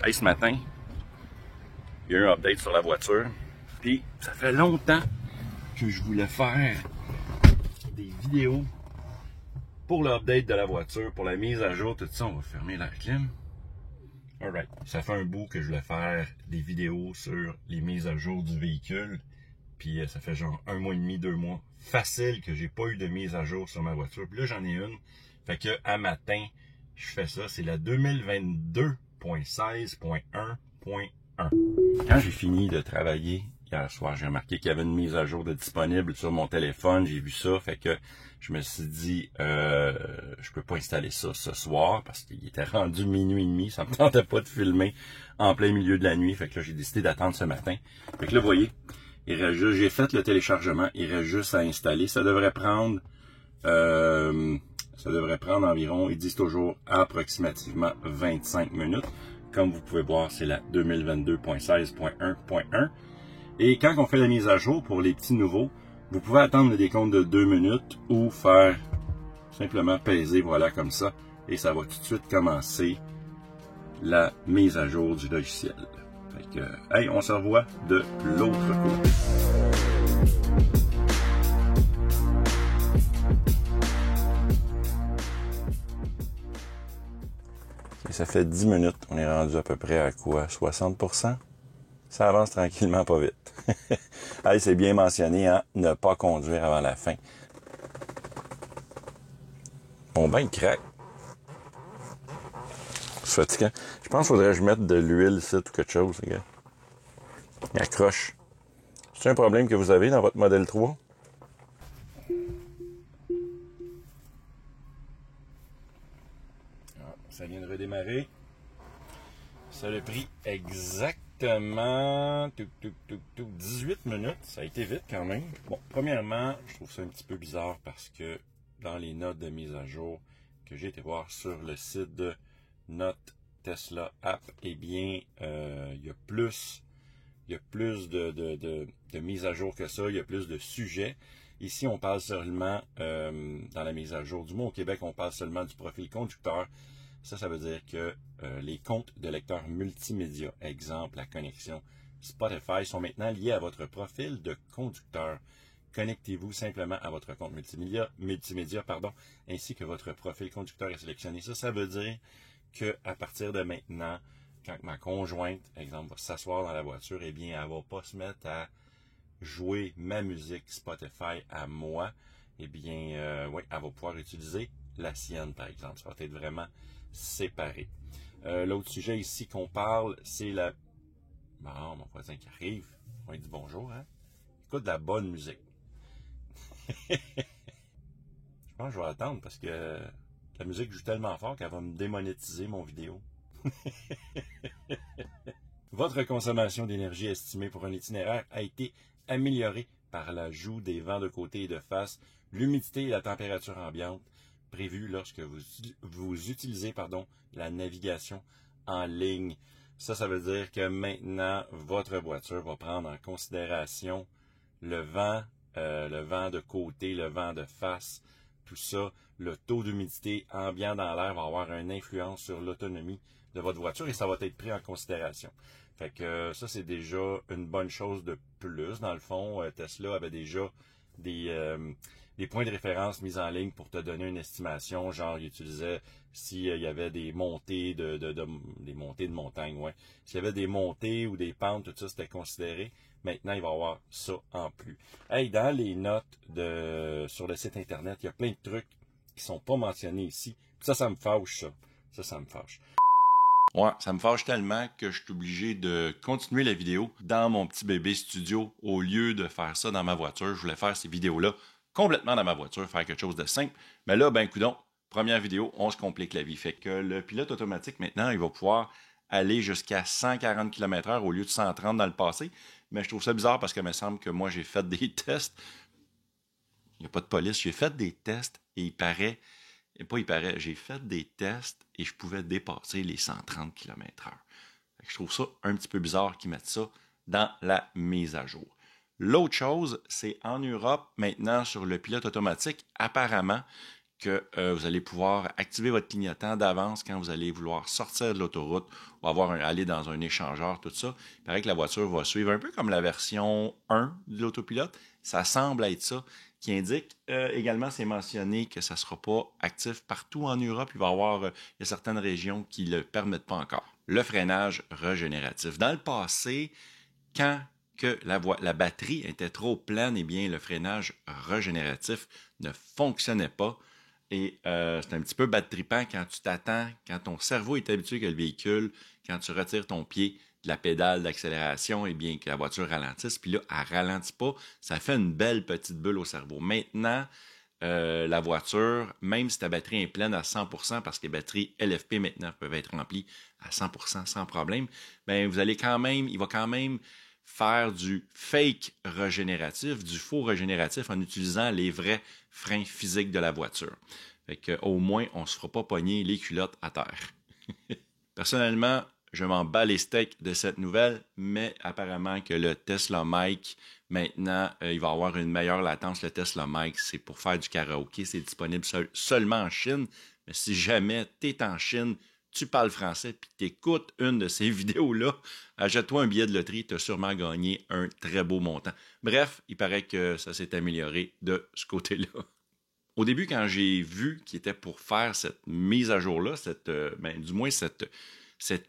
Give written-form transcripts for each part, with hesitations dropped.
Hey, ce matin, il y a eu un update sur la voiture. Puis, ça fait longtemps que je voulais faire des vidéos pour l'update de la voiture, pour la mise à jour, tout ça. On va fermer la clim. Alright. Ça fait un bout que je voulais faire des vidéos sur les mises à jour du véhicule. Puis, ça fait genre 1 mois et demi, 2 mois facile que j'ai pas eu de mise à jour sur ma voiture. Puis là, j'en ai une. Fait que, à matin, je fais ça. C'est la 2022.16.1.1. Quand j'ai fini de travailler hier soir, j'ai remarqué qu'il y avait une mise à jour de disponible sur mon téléphone. J'ai vu ça, fait que je me suis dit, je peux pas installer ça ce soir parce qu'il était rendu minuit et demi. Ça me tentait pas de filmer en plein milieu de la nuit. Fait que là, j'ai décidé d'attendre ce matin. Fait que là, vous voyez, j'ai fait le téléchargement. Il reste juste à installer. Ça devrait prendre environ, ils disent toujours approximativement 25 minutes. Comme vous pouvez voir, c'est la 2022.16.1.1. Et quand on fait la mise à jour pour les petits nouveaux, vous pouvez attendre le décompte de 2 minutes ou faire simplement peser, voilà, comme ça. Et ça va tout de suite commencer la mise à jour du logiciel. Fait que, hey, on se revoit de l'autre côté. Et ça fait 10 minutes, on est rendu à peu près à quoi? 60%? Ça avance tranquillement, pas vite. Hey, c'est bien mentionné, hein? Ne pas conduire avant la fin. Mon bain craque. C'est fatigant. Je pense qu'il faudrait que je mette de l'huile ici ou quelque chose, les gars. Il accroche. C'est un problème que vous avez dans votre modèle 3? Ah, ça vient de redémarrer. Ça a pris exactement 18 minutes. Ça a été vite quand même. Bon, premièrement, je trouve ça un petit peu bizarre parce que dans les notes de mise à jour que j'ai été voir sur le site de Note Tesla App, eh bien, il y a plus de mise à jour que ça. Il y a plus de sujets. Ici, on parle seulement, dans la mise à jour, du moins au Québec, on parle seulement du profil conducteur. Ça veut dire que les comptes de lecteurs multimédia, exemple la connexion Spotify, sont maintenant liés à votre profil de conducteur. Connectez-vous simplement à votre compte multimédia, ainsi que votre profil conducteur est sélectionné. Ça veut dire qu'à partir de maintenant, quand ma conjointe, exemple, va s'asseoir dans la voiture, eh bien, elle ne va pas se mettre à jouer ma musique Spotify à moi. Eh bien, oui, elle va pouvoir utiliser la sienne, par exemple. Ça va être vraiment séparé. L'autre sujet ici qu'on parle, c'est la... Bon, mon voisin qui arrive, on lui dit bonjour, hein? Écoute de la bonne musique. Je pense que je vais attendre parce que la musique joue tellement fort qu'elle va me démonétiser mon vidéo. Votre consommation d'énergie estimée pour un itinéraire a été améliorée par l'ajout des vents de côté et de face, l'humidité et la température ambiante prévues lorsque vous utilisez la navigation en ligne. Ça veut dire que maintenant, votre voiture va prendre en considération le vent de côté, le vent de face, tout ça. Le taux d'humidité ambiant dans l'air va avoir une influence sur l'autonomie de votre voiture et ça va être pris en considération. Fait que ça, c'est déjà une bonne chose de plus. Dans le fond, Tesla avait déjà des points de référence mis en ligne pour te donner une estimation. Genre, il utilisait s'il y avait des montées des montées de montagne, ouais. S'il y avait des montées ou des pentes, tout ça, c'était considéré. Maintenant, il va y avoir ça en plus. Hey, dans les notes sur le site Internet, il y a plein de trucs qui sont pas mentionnés ici. Ça me fâche, ça. Ça me fâche. Ouais, ça me fâche tellement que je suis obligé de continuer la vidéo dans mon petit bébé studio au lieu de faire ça dans ma voiture. Je voulais faire ces vidéos-là complètement dans ma voiture, faire quelque chose de simple. Mais là, ben coudonc, première vidéo, on se complique la vie. Fait que le pilote automatique, maintenant, il va pouvoir aller jusqu'à 140 km/h au lieu de 130 dans le passé. Mais je trouve ça bizarre parce que me semble que moi, j'ai fait des tests. Il n'y a pas de police. J'ai fait des tests et j'ai fait des tests et je pouvais dépasser les 130 km/h. Je trouve ça un petit peu bizarre qu'ils mettent ça dans la mise à jour. L'autre chose, c'est en Europe, maintenant, sur le pilote automatique, apparemment que vous allez pouvoir activer votre clignotant d'avance quand vous allez vouloir sortir de l'autoroute ou aller dans un échangeur, tout ça. Il paraît que la voiture va suivre un peu comme la version 1 de l'autopilote. Ça semble être ça qui indique. Également, c'est mentionné que ça ne sera pas actif partout en Europe. Il y a certaines régions qui ne le permettent pas encore. Le freinage régénératif. Dans le passé, quand que la batterie était trop pleine, eh bien, le freinage régénératif ne fonctionnait pas. Et c'est un petit peu bad-trippant quand tu t'attends, quand ton cerveau est habitué que le véhicule, quand tu retires ton pied de la pédale d'accélération, eh bien, que la voiture ralentisse, puis là, elle ne ralentit pas, ça fait une belle petite bulle au cerveau. Maintenant, la voiture, même si ta batterie est pleine à 100%, parce que les batteries LFP maintenant peuvent être remplies à 100% sans problème, bien, il va quand même faire du fake régénératif, du faux régénératif en utilisant les vrais freins physiques de la voiture. Fait que, au moins, on ne se fera pas pogner les culottes à terre. Personnellement, je m'en bats les steaks de cette nouvelle, mais apparemment que le Tesla Mic, maintenant, il va avoir une meilleure latence. Le Tesla Mic, c'est pour faire du karaoké. C'est disponible seulement en Chine. Mais si jamais tu es en Chine, tu parles français puis tu écoutes une de ces vidéos-là, achète-toi un billet de loterie, tu as sûrement gagné un très beau montant. Bref, il paraît que ça s'est amélioré de ce côté-là. Au début, quand j'ai vu qu'il était pour faire cette mise à jour-là, cet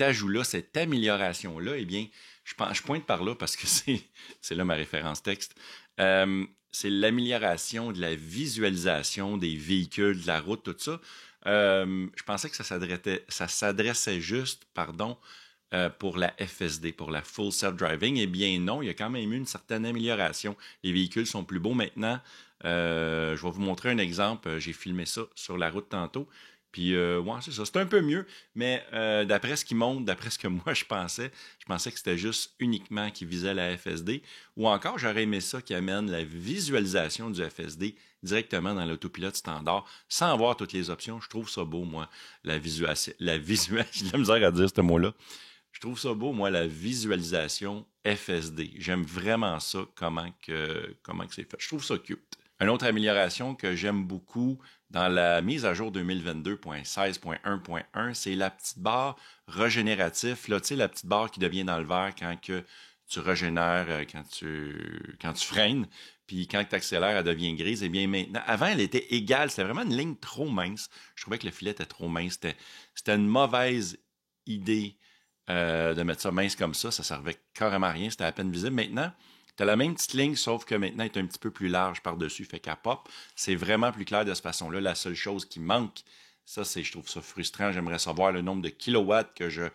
ajout-là, cette amélioration-là, eh bien, je pointe par là parce que c'est là ma référence texte. C'est l'amélioration de la visualisation des véhicules, de la route, tout ça. Je pensais que ça s'adressait juste, pour la FSD, pour la Full Self-Driving. Eh bien non, il y a quand même eu une certaine amélioration. Les véhicules sont plus beaux maintenant. Je vais vous montrer un exemple. J'ai filmé ça sur la route tantôt. Puis, ouais, c'est ça. C'est un peu mieux, mais d'après ce qui montre, d'après ce que moi je pensais que c'était juste uniquement qui visait la FSD. Ou encore, j'aurais aimé ça qui amène la visualisation du FSD directement dans l'autopilote standard, sans avoir toutes les options. Je trouve ça beau, moi, j'ai de la misère à dire ce mot-là. Je trouve ça beau, moi, la visualisation FSD. J'aime vraiment ça, comment que c'est fait. Je trouve ça cute. Une autre amélioration que j'aime beaucoup dans la mise à jour 2022.16.1.1, c'est la petite barre régénératif. Là, tu sais, la petite barre qui devient dans le vert quand que tu régénères, quand tu freines. Puis quand tu accélères, elle devient grise. Eh bien, maintenant, avant, elle était égale. C'était vraiment une ligne trop mince. Je trouvais que le filet était trop mince. C'était une mauvaise idée de mettre ça mince comme ça. Ça servait carrément à rien. C'était à peine visible. Maintenant, tu as la même petite ligne, sauf que maintenant, elle est un petit peu plus large par-dessus, fait qu'elle pop. C'est vraiment plus clair de cette façon-là. La seule chose qui manque, je trouve ça frustrant. J'aimerais savoir le nombre de kilowatts que je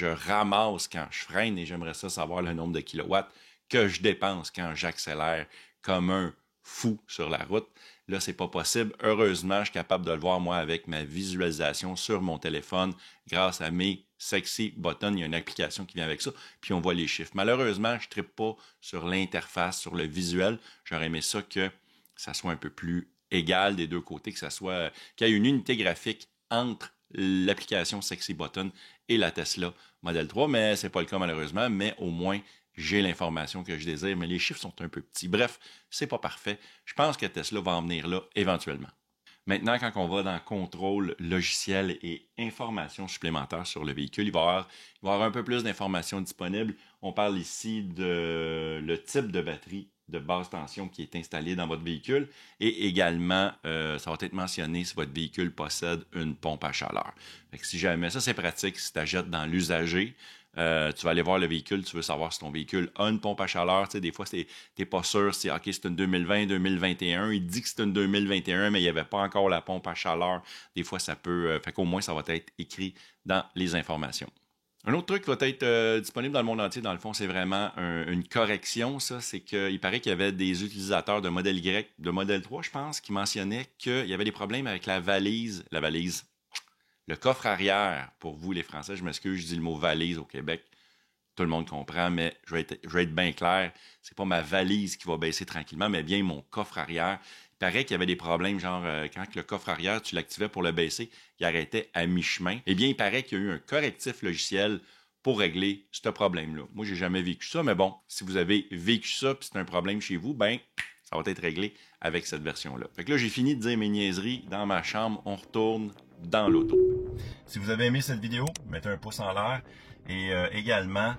ramasse quand je freine et j'aimerais savoir le nombre de kilowatts que je dépense quand j'accélère comme un fou sur la route. Là, c'est pas possible. Heureusement, je suis capable de le voir, moi, avec ma visualisation sur mon téléphone grâce à mes sexy buttons. Il y a une application qui vient avec ça, puis on voit les chiffres. Malheureusement, je ne trippe pas sur l'interface, sur le visuel. J'aurais aimé ça que ça soit un peu plus égal des deux côtés, qu'il y ait une unité graphique entre l'application Sexy Button et la Tesla Model 3, mais c'est pas le cas malheureusement, mais au moins j'ai l'information que je désire, mais les chiffres sont un peu petits. Bref, c'est pas parfait. Je pense que Tesla va en venir là éventuellement. Maintenant, quand on va dans contrôle logiciel et informations supplémentaires sur le véhicule, il va y avoir un peu plus d'informations disponibles. On parle ici de le type de batterie de basse tension qui est installé dans votre véhicule et également, ça va être mentionné si votre véhicule possède une pompe à chaleur. Fait que si jamais, ça c'est pratique si tu achètes dans l'usager, tu vas aller voir le véhicule, tu veux savoir si ton véhicule a une pompe à chaleur. Tu sais, des fois, tu n'es pas sûr si OK, c'est une 2020, 2021. Il dit que c'est une 2021, mais il n'y avait pas encore la pompe à chaleur. Des fois, ça peut. Fait qu'au moins, ça va être écrit dans les informations. Un autre truc qui va être disponible dans le monde entier, dans le fond, c'est vraiment une correction. Ça, c'est qu'il paraît qu'il y avait des utilisateurs de modèle Y, de modèle 3, je pense, qui mentionnaient qu'il y avait des problèmes avec la valise, le coffre arrière. Pour vous, les Français, je m'excuse, je dis le mot valise au Québec. Tout le monde comprend, mais je vais être bien clair. C'est pas ma valise qui va baisser tranquillement, mais bien mon coffre arrière. Il paraît qu'il y avait des problèmes, genre quand le coffre arrière, tu l'activais pour le baisser, il arrêtait à mi-chemin. Eh bien, il paraît qu'il y a eu un correctif logiciel pour régler ce problème-là. Moi, j'ai jamais vécu ça, mais bon, si vous avez vécu ça puis c'est un problème chez vous, ben Ça va être réglé avec cette version-là. Fait que là, j'ai fini de dire mes niaiseries dans ma chambre. On retourne dans l'auto. Si vous avez aimé cette vidéo, mettez un pouce en l'air. Et également,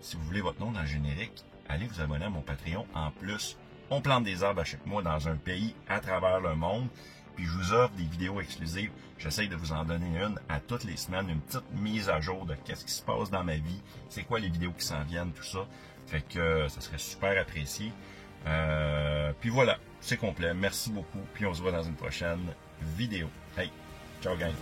si vous voulez votre nom dans le générique, allez vous abonner à mon Patreon. En plus, on plante des arbres à chaque mois dans un pays à travers le monde. Puis je vous offre des vidéos exclusives. J'essaye de vous en donner une à toutes les semaines, une petite mise à jour de qu'est-ce qui se passe dans ma vie, c'est quoi les vidéos qui s'en viennent, tout ça. Fait que ça serait super apprécié. Puis voilà, c'est complet. Merci beaucoup. Puis on se voit dans une prochaine vidéo. Hey, ciao gang!